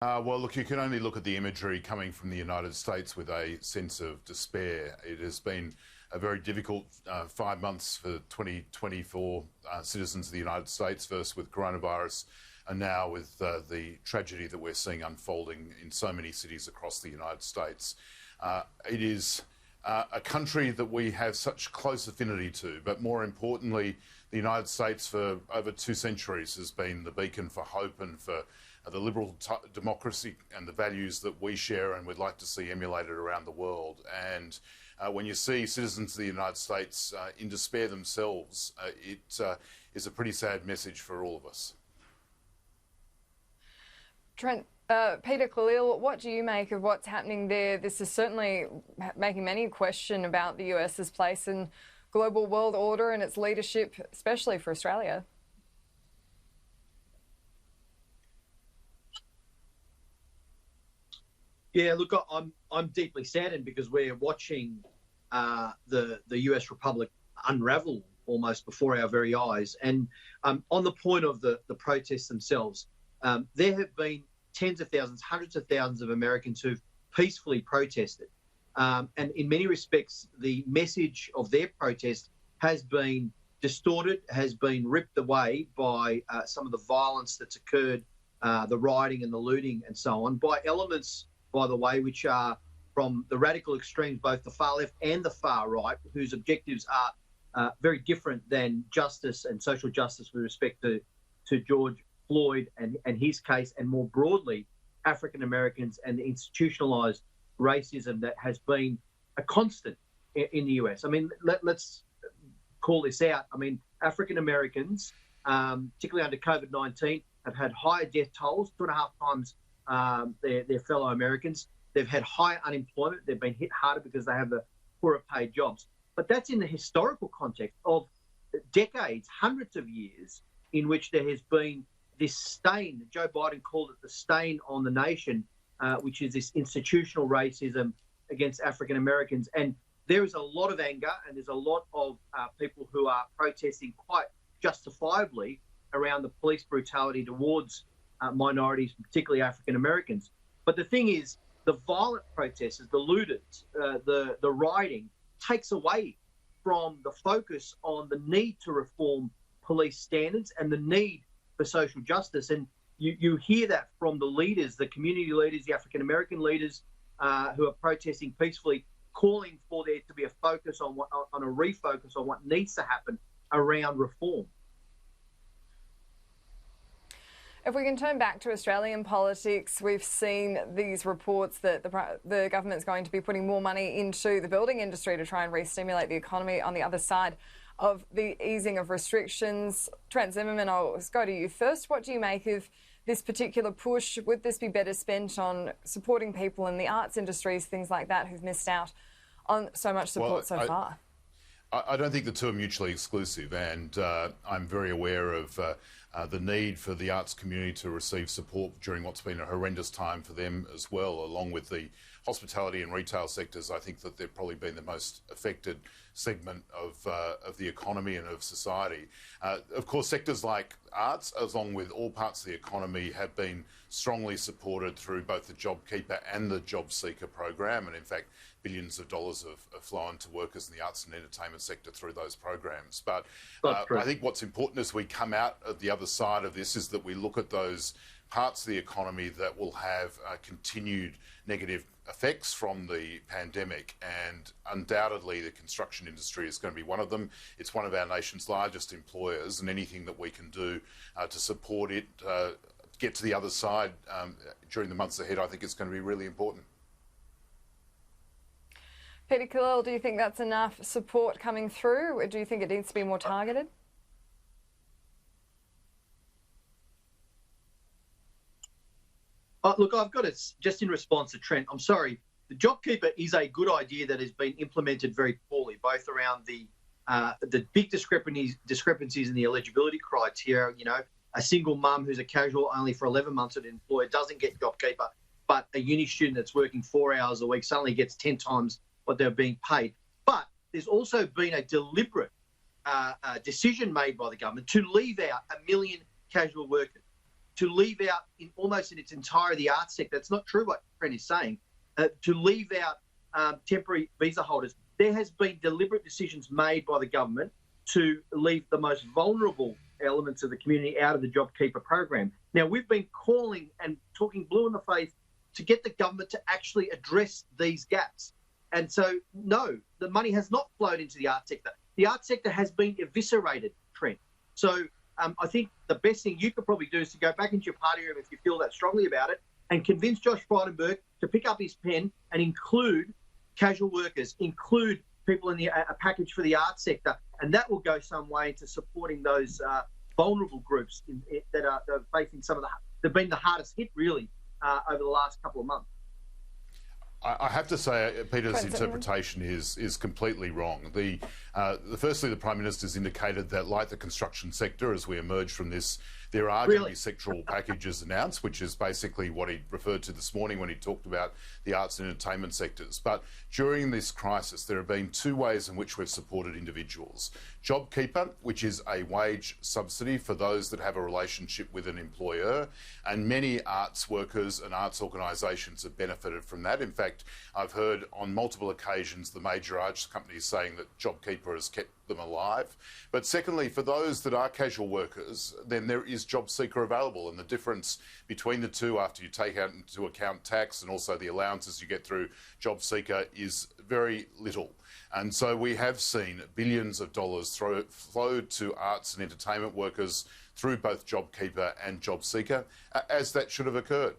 Well, look, you can only look at the imagery coming from the United States with a sense of despair. It has been a very difficult 5 months for 2024 citizens of the United States, first with coronavirus and now with the tragedy that we're seeing unfolding in so many cities across the United States. It is a country that we have such close affinity to, but more importantly, the United States for over 2 centuries has been the beacon for hope and for the liberal democracy and the values that we share and would like to see emulated around the world. And when you see citizens of the United States in despair themselves, it is a pretty sad message for all of us. Trent, Peter Khalil, what do you make of what's happening there? This is certainly making many question about the US's place in global world order and its leadership, especially for Australia. Yeah, look, I'm deeply saddened because we're watching the US Republic unravel almost before our very eyes. And on the point of the protests themselves, there have been tens of thousands, hundreds of thousands of Americans who've peacefully protested. And in many respects, the message of their protest has been distorted, has been ripped away by some of the violence that's occurred, the rioting and the looting and so on, by elements, by the way, which are from the radical extremes, both the far left and the far right, whose objectives are very different than justice and social justice with respect to George Floyd and his case, and more broadly, African Americans and the institutionalized racism that has been a constant in the US. I mean, let's call this out. I mean, African Americans, particularly under COVID-19, have had higher death tolls, 2.5 times their fellow Americans. They've had higher unemployment. They've been hit harder because they have the poorer paid jobs. But that's in the historical context of decades, hundreds of years, in which there has been this stain, Joe Biden called it the stain on the nation, which is this institutional racism against African Americans. And there is a lot of anger and there's a lot of people who are protesting quite justifiably around the police brutality towards minorities, particularly African Americans. But the thing is, the violent protesters, the looters, the rioting takes away from the focus on the need to reform police standards and the need for social justice. And you hear that from the leaders, the community leaders, the African American leaders who are protesting peacefully, calling for there to be a focus on a refocus on what needs to happen around reform. If we can turn back to Australian politics, we've seen these reports that the government's going to be putting more money into the building industry to try and re-stimulate the economy on the other side of the easing of restrictions. Trent Zimmerman, I'll go to you first. What do you make of this particular push? Would this be better spent on supporting people in the arts industries, things like that, who've missed out on so much support so far? I don't think the two are mutually exclusive, and I'm very aware of the need for the arts community to receive support during what's been a horrendous time for them as well, along with the hospitality and retail sectors. I think that they've probably been the most affected segment of the economy and of society. Of course, sectors like arts, along with all parts of the economy, have been strongly supported through both the JobKeeper and the JobSeeker program, and in fact, billions of dollars have flown to workers in the arts and entertainment sector through those programs. But I think what's important as we come out of the other side of this is that we look at those parts of the economy that will have continued negative effects from the pandemic, and undoubtedly the construction industry is going to be one of them. It's one of our nation's largest employers, and anything that we can do to support it, get to the other side during the months ahead, I think is going to be really important. Peter Khalil, do you think that's enough support coming through, or do you think it needs to be more targeted? Look, I've got it just in response to Trent. I'm sorry. The JobKeeper is a good idea that has been implemented very poorly, both around the big discrepancies in the eligibility criteria. You know, a single mum who's a casual only for 11 months at an employer doesn't get JobKeeper, but a uni student that's working 4 hours a week suddenly gets 10 times what they're being paid. But there's also been a deliberate decision made by the government to leave out 1 million casual workers. to leave out almost in its entirety the arts sector. It's not true what Trent is saying. To leave out temporary visa holders, there has been deliberate decisions made by the government to leave the most vulnerable elements of the community out of the JobKeeper program. Now, we've been calling and talking blue in the face to get the government to actually address these gaps. And so, no, the money has not flowed into the arts sector. The arts sector has been eviscerated, Trent. So I think the best thing you could probably do is to go back into your party room if you feel that strongly about it and convince Josh Frydenberg to pick up his pen and include casual workers, include people in a package for the arts sector, and that will go some way to supporting those vulnerable groups that are facing they've been the hardest hit, really, over the last couple of months. I have to say, Peter's interpretation is completely wrong. Firstly, the Prime Minister's indicated that, like the construction sector, as we emerge from this, there are going to be sectoral packages announced, which is basically what he referred to this morning when he talked about the arts and entertainment sectors. But during this crisis, there have been two ways in which we've supported individuals. JobKeeper, which is a wage subsidy for those that have a relationship with an employer, and many arts workers and arts organisations have benefited from that. In fact, I've heard on multiple occasions the major arts companies saying that JobKeeper has kept them alive. But secondly, for those that are casual workers, then there is JobSeeker available, and the difference between the two, after you take out into account tax and also the allowances you get through JobSeeker, is very little. And so we have seen billions of dollars flowed to arts and entertainment workers through both JobKeeper and JobSeeker, as that should have occurred.